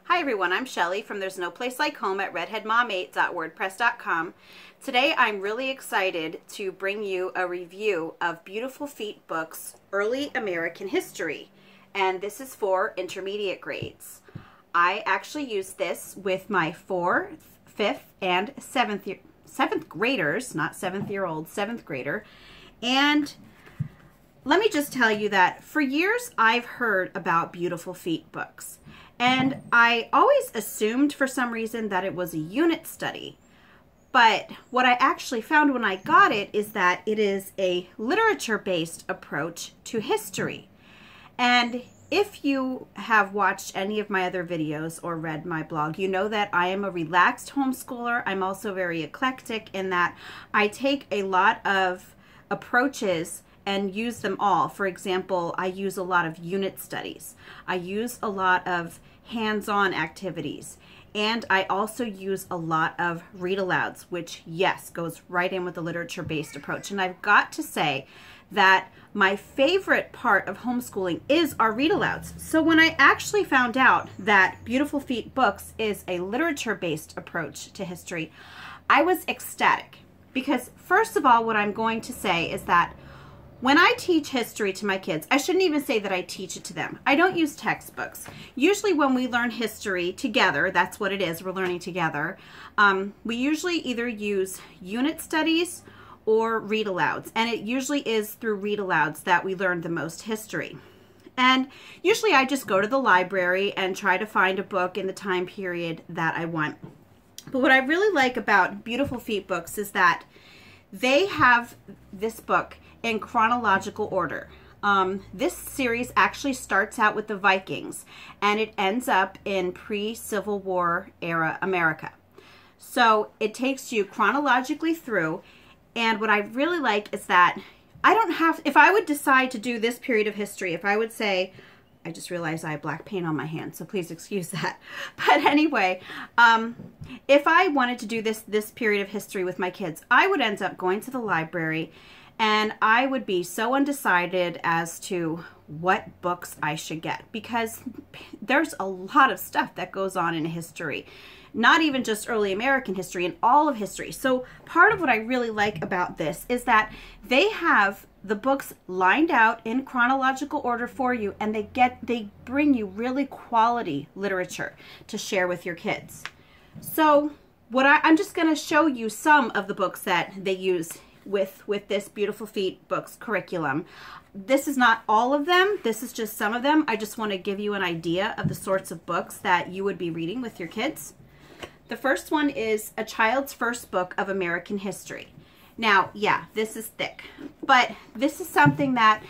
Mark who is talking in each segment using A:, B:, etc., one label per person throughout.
A: Hi everyone, I'm Shelly from There's No Place Like Home at redheadmom8.wordpress.com. Today I'm really excited to bring you a review of Beautiful Feet Books Early American History, and this is for intermediate grades. I actually use this with my 4th, 5th, and 7th graders, not 7th-year-old, 7th grader. And let me just tell you that for years I've heard about Beautiful Feet books. And I always assumed for some reason that it was a unit study. But what I actually found when I got it is that it is a literature-based approach to history. And if you have watched any of my other videos or read my blog, you know that I am a relaxed homeschooler. I'm also very eclectic in that I take a lot of approaches and use them all. For example, I use a lot of unit studies. I use a lot of hands-on activities. And I also use a lot of read-alouds, which, yes, goes right in with the literature-based approach. And I've got to say that my favorite part of homeschooling is our read-alouds. So when I actually found out that Beautiful Feet Books is a literature-based approach to history, I was ecstatic. Because first of all, what I'm going to say is that when I teach history to my kids, I shouldn't even say that I teach it to them. I don't use textbooks. Usually when we learn history together, that's what it is, we're learning together, we usually either use unit studies or read-alouds. And it usually is through read-alouds that we learn the most history. And usually I just go to the library and try to find a book in the time period that I want. But what I really like about Beautiful Feet Books is that they have this book in chronological order. This series actually starts out with the Vikings and it ends up in pre-Civil War era America. So it takes you chronologically through, and what I really like is that I don't have, if I would decide to do this period of history, if I would say, I just realized I have black paint on my hand, so please excuse that. But anyway, if I wanted to do this period of history with my kids, I would end up going to the library and I would be so undecided as to what books I should get, because there's a lot of stuff that goes on in history, not even just early American history, in all of history. So part of what I really like about this is that they have the books lined out in chronological order for you, and they bring you really quality literature to share with your kids. So I'm just going to show you some of the books that they use with this Beautiful Feet Books curriculum. This is not all of them. This is just some of them. I just want to give you an idea of the sorts of books that you would be reading with your kids. The first one is A Child's First Book of American History. Now, yeah, this is thick, but this is something that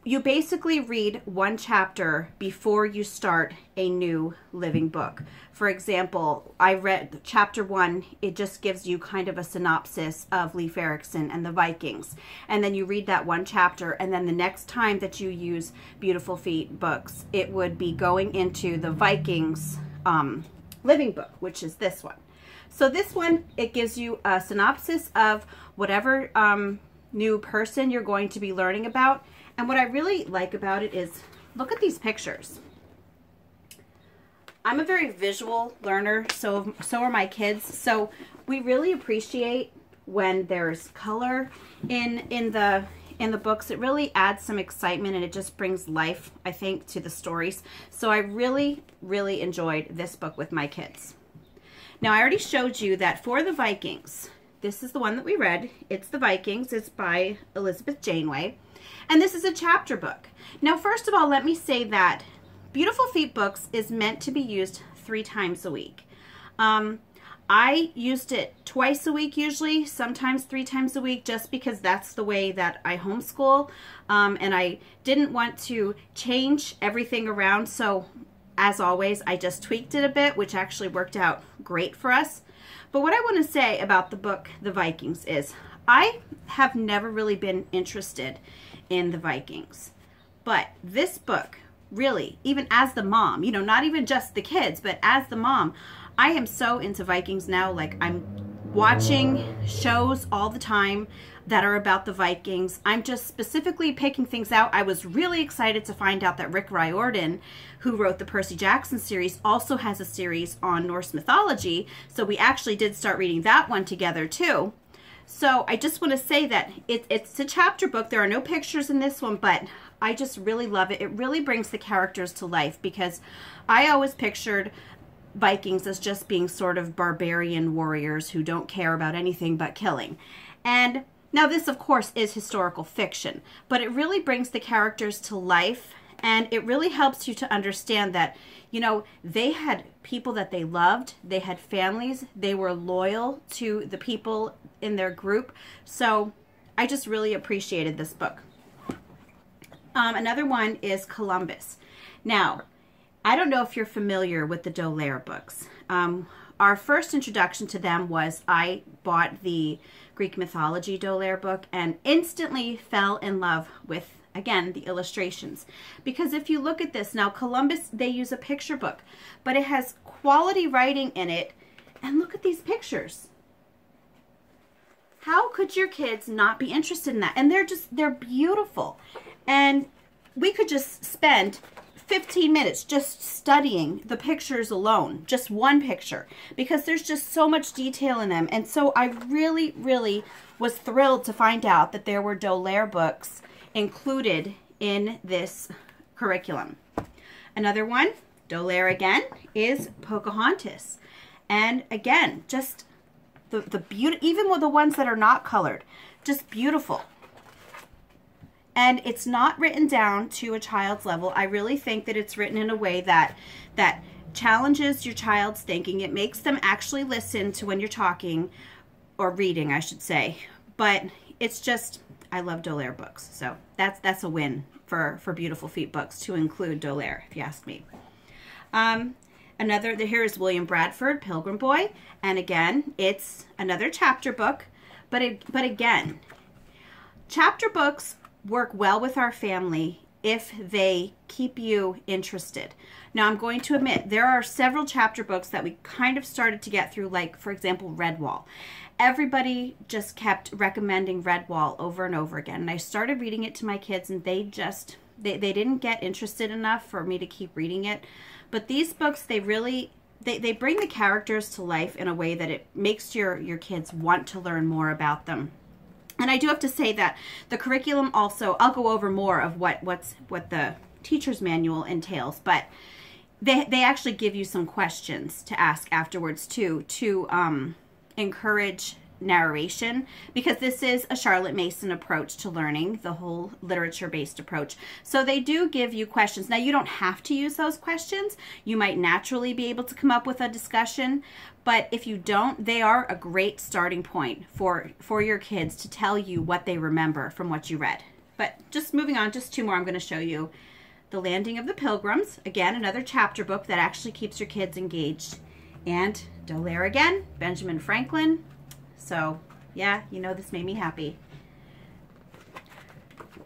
A: you basically read one chapter before you start a new living book. For example, I read chapter 1. It just gives you kind of a synopsis of Leif Erikson and the Vikings. And then you read that one chapter, and then the next time that you use Beautiful Feet Books, it would be going into the Vikings living book, which is this one. So this one, it gives you a synopsis of whatever new person you're going to be learning about. And what I really like about it is, look at these pictures. I'm a very visual learner, so are my kids. So we really appreciate when there's color in the books. It really adds some excitement and it just brings life, I think, to the stories. So I really, really enjoyed this book with my kids. Now, I already showed you that for the Vikings, this is the one that we read. It's the Vikings. It's by Elizabeth Janeway. And this is a chapter book. Now, first of all, let me say that Beautiful Feet Books is meant to be used 3 times a week. I used it twice a week usually, sometimes 3 times a week, just because that's the way that I homeschool. And I didn't want to change everything around. So as always, I just tweaked it a bit, which actually worked out great for us. But what I want to say about the book, The Vikings, is I have never really been interested in the Vikings. But this book, really, even as the mom, you know, not even just the kids, but as the mom, I am so into Vikings now. Like, I'm watching shows all the time. that are about the Vikings. I'm just specifically picking things out. I was really excited to find out that Rick Riordan, who wrote the Percy Jackson series, also has a series on Norse mythology. So we actually did start reading that one together too. So I just want to say that it's a chapter book. There are no pictures in this one, but I just really love it. It really brings the characters to life, because I always pictured Vikings as just being sort of barbarian warriors who don't care about anything but killing. And now this, of course, is historical fiction, but it really brings the characters to life, and it really helps you to understand that, you know, they had people that they loved, they had families, they were loyal to the people in their group. So I just really appreciated this book. Another one is Columbus. Now, I don't know if you're familiar with the Daulaire books. Our first introduction to them was I bought the Greek mythology Daulaire book and instantly fell in love with, again, the illustrations. Because if you look at this, now Columbus, they use a picture book, but it has quality writing in it. And look at these pictures. How could your kids not be interested in that? And they're beautiful. And we could just spend 15 minutes just studying the pictures alone, just one picture, because there's just so much detail in them. And so I really, really was thrilled to find out that there were Daulaire books included in this curriculum. Another one, Daulaire again, is Pocahontas. And again, just the beauty, even with the ones that are not colored, just beautiful. And it's not written down to a child's level. I really think that it's written in a way that challenges your child's thinking. It makes them actually listen to when you're talking, or reading, I should say. But it's just, I love Daulaire books. So that's a win for Beautiful Feet books to include Daulaire, if you ask me. Here is William Bradford, Pilgrim Boy. And again, it's another chapter book. But again, chapter books work well with our family if they keep you interested. Now, I'm going to admit, there are several chapter books that we kind of started to get through, like, for example, Redwall. Everybody just kept recommending Redwall over and over again. And I started reading it to my kids, and they didn't get interested enough for me to keep reading it. But these books, they really, they bring the characters to life in a way that it makes your kids want to learn more about them. And I do have to say that the curriculum also, I'll go over more of what the teacher's manual entails, but they actually give you some questions to ask afterwards too, to encourage narration, because this is a Charlotte Mason approach to learning, the whole literature-based approach. So they do give you questions. Now, you don't have to use those questions. You might naturally be able to come up with a discussion, but if you don't, they are a great starting point for your kids to tell you what they remember from what you read. But just moving on, just two more I'm going to show you. The Landing of the Pilgrims, again, another chapter book that actually keeps your kids engaged. And Daulaire again, Benjamin Franklin. So, yeah, you know, this made me happy.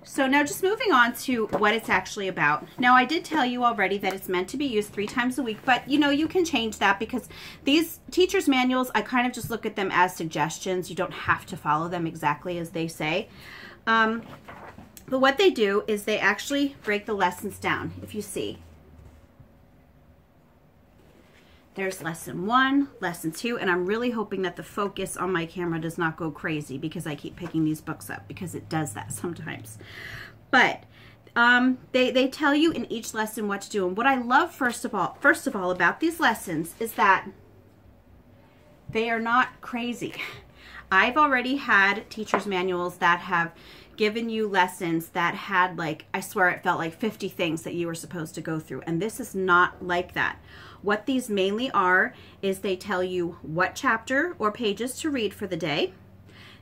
A: So now just moving on to what it's actually about. Now, I did tell you already that it's meant to be used 3 times a week, but, you know, you can change that, because these teacher's manuals, I kind of just look at them as suggestions. You don't have to follow them exactly as they say. But what they do is they actually break the lessons down, if you see. There's lesson 1, lesson 2, and I'm really hoping that the focus on my camera does not go crazy, because I keep picking these books up, because it does that sometimes. But they tell you in each lesson what to do. And what I love first of all about these lessons is that they are not crazy. I've already had teacher's manuals that have given you lessons that had, like, I swear it felt like 50 things that you were supposed to go through. And this is not like that. What these mainly are is they tell you what chapter or pages to read for the day.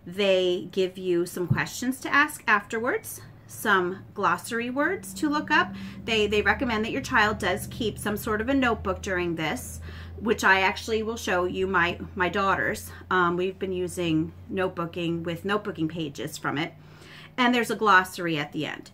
A: They give you some questions to ask afterwards, some glossary words to look up. They recommend that your child does keep some sort of a notebook during this, which I actually will show you my daughters. We've been using notebooking with notebooking pages from it. And there's a glossary at the end.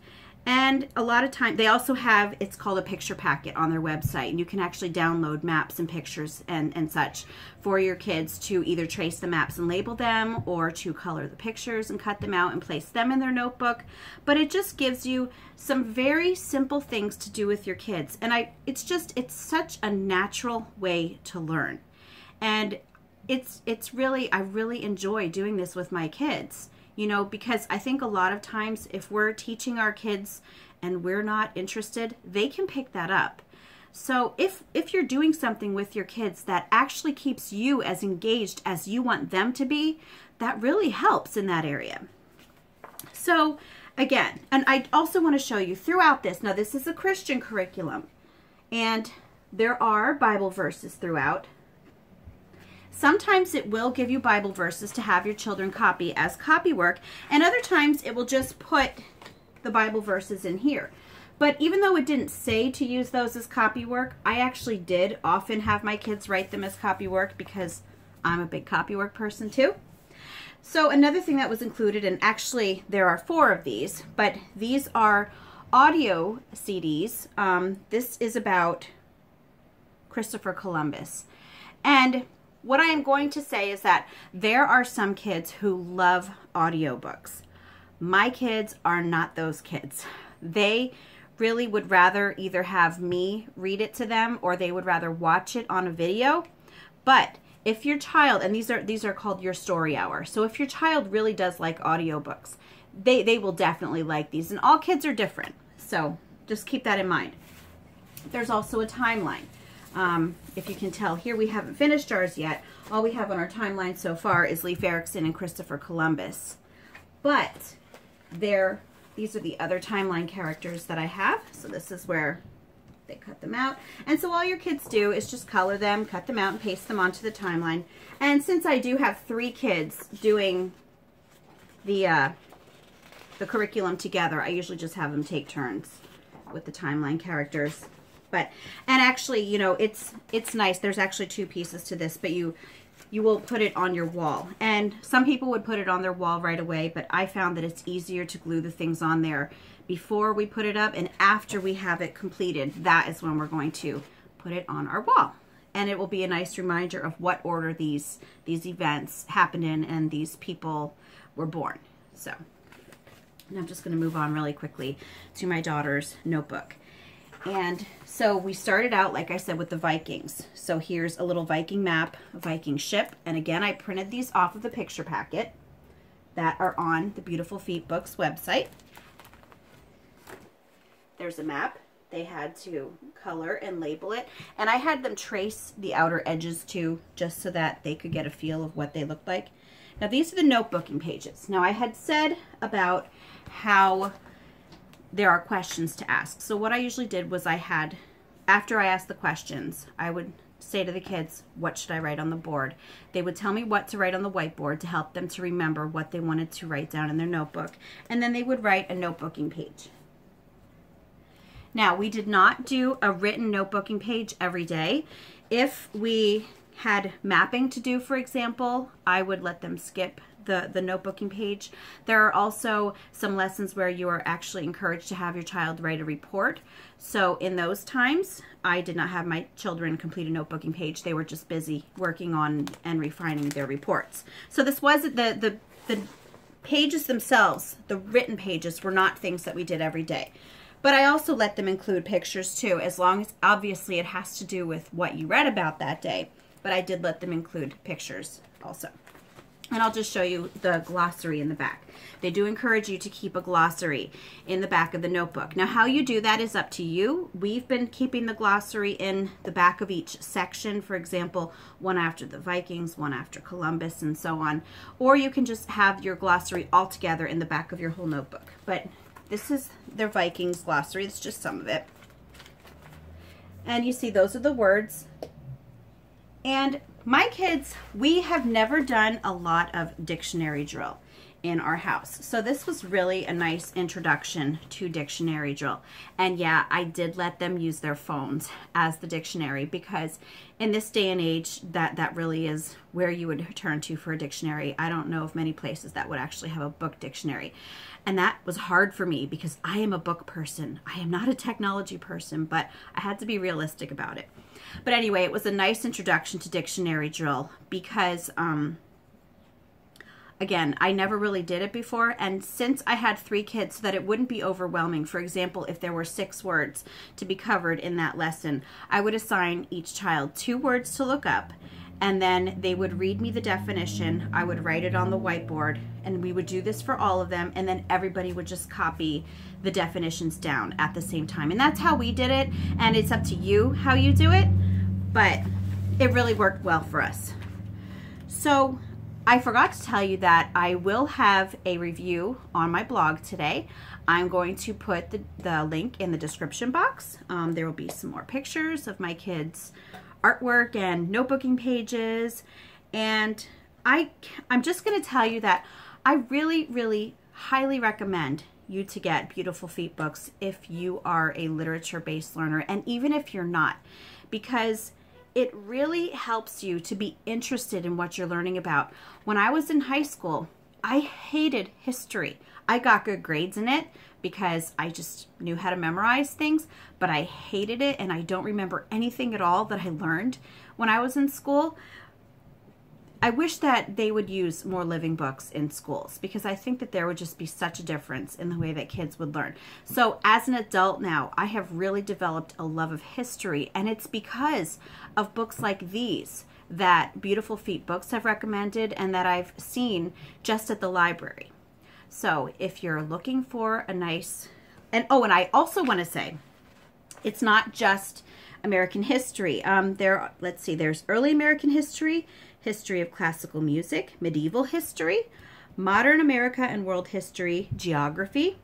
A: And a lot of time, they also have, it's called a picture packet on their website. And you can actually download maps and pictures and such for your kids to either trace the maps and label them, or to color the pictures and cut them out and place them in their notebook. But it just gives you some very simple things to do with your kids. And it's such a natural way to learn. And it's really, I really enjoy doing this with my kids. You know, because I think a lot of times if we're teaching our kids and we're not interested, they can pick that up. So if you're doing something with your kids that actually keeps you as engaged as you want them to be, that really helps in that area. So again, and I also want to show you throughout this, now this is a Christian curriculum, and there are Bible verses throughout. Sometimes it will give you Bible verses to have your children copy as copy work, and other times it will just put the Bible verses in here. But even though it didn't say to use those as copy work, I actually did often have my kids write them as copy work because I'm a big copy work person too. So another thing that was included, and actually there are 4 of these, but these are audio CDs. This is about Christopher Columbus. And what I am going to say is that there are some kids who love audiobooks. My kids are not those kids. They really would rather either have me read it to them, or they would rather watch it on a video. But if your child, and these are called your story hour, so if your child really does like audiobooks, they will definitely like these. And all kids are different, so just keep that in mind. There's also a timeline. If you can tell here, we haven't finished ours yet. All we have on our timeline so far is Leif Erikson and Christopher Columbus. But these are the other timeline characters that I have. So this is where they cut them out. And so all your kids do is just color them, cut them out, and paste them onto the timeline. And since I do have 3 kids doing the curriculum together, I usually just have them take turns with the timeline characters. And actually, you know, it's nice. There's actually 2 pieces to this, but you will put it on your wall. And some people would put it on their wall right away, but I found that it's easier to glue the things on there before we put it up, and after we have it completed, that is when we're going to put it on our wall. And it will be a nice reminder of what order these events happened in and these people were born. So, and I'm just going to move on really quickly to my daughter's notebook. And so we started out, like I said, with the Vikings. So here's a little Viking map, a Viking ship. And again, I printed these off of the picture packet that are on the Beautiful Feet Books website. There's a map. They had to color and label it. And I had them trace the outer edges too, just so that they could get a feel of what they looked like. Now these are the notebooking pages. Now I had said about how there are questions to ask. So what I usually did was after I asked the questions, I would say to the kids, what should I write on the board? They would tell me what to write on the whiteboard to help them to remember what they wanted to write down in their notebook. And then they would write a notebooking page. Now, we did not do a written notebooking page every day. If we had mapping to do, for example, I would let them skip the notebooking page. There are also some lessons where you are actually encouraged to have your child write a report. So in those times, I did not have my children complete a notebooking page. They were just busy working on and refining their reports. So this wasn't the pages themselves, the written pages were not things that we did every day. But I also let them include pictures too, as long as obviously it has to do with what you read about that day. But I did let them include pictures also. And I'll just show you the glossary in the back. They do encourage you to keep a glossary in the back of the notebook. Now, how you do that is up to you. We've been keeping the glossary in the back of each section. For example, one after the Vikings, one after Columbus, and so on. Or you can just have your glossary all together in the back of your whole notebook. But this is their Vikings glossary. It's just some of it. And you see those are the words. And my kids, we have never done a lot of dictionary drill. in our house. So this was really a nice introduction to dictionary drill. And yeah, I did let them use their phones as the dictionary, because in this day and age, that really is where you would turn to for a dictionary. I don't know of many places that would actually have a book dictionary. And that was hard for me because I am a book person. I am not a technology person, but I had to be realistic about it. But anyway, it was a nice introduction to dictionary drill because, again, I never really did it before, and since I had 3 kids, so that it wouldn't be overwhelming, for example, if there were 6 words to be covered in that lesson, I would assign each child 2 words to look up, and then they would read me the definition. I would write it on the whiteboard, and we would do this for all of them, and then everybody would just copy the definitions down at the same time. And that's how we did it, and it's up to you how you do it, but it really worked well for us. So I forgot to tell you that I will have a review on my blog today. I'm going to put the link in the description box. There will be some more pictures of my kids' artwork and notebooking pages. And I'm just going to tell you that I really, really highly recommend you to get Beautiful Feet books if you are a literature-based learner, and even if you're not, because it really helps you to be interested in what you're learning about. When I was in high school, I hated history. I got good grades in it because I just knew how to memorize things, but I hated it, and I don't remember anything at all that I learned when I was in school. I wish that they would use more living books in schools, because I think that there would just be such a difference in the way that kids would learn. So as an adult now, I have really developed a love of history, and it's because of books like these that Beautiful Feet Books have recommended and that I've seen just at the library. So if you're looking for a nice, and I also want to say, it's not just American history. Let's see, there's early American history, history of classical music, medieval history, modern America and world history, geography,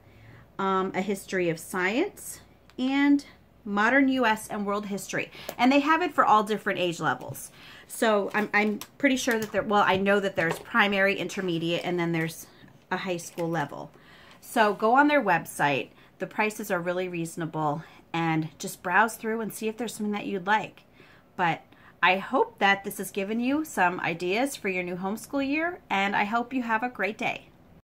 A: a history of science, and modern U.S. and world history. And they have it for all different age levels. So I'm pretty sure that I know that there's primary, intermediate, and then there's a high school level. So go on their website. The prices are really reasonable, and just browse through and see if there's something that you'd like. But I hope that this has given you some ideas for your new homeschool year, and I hope you have a great day.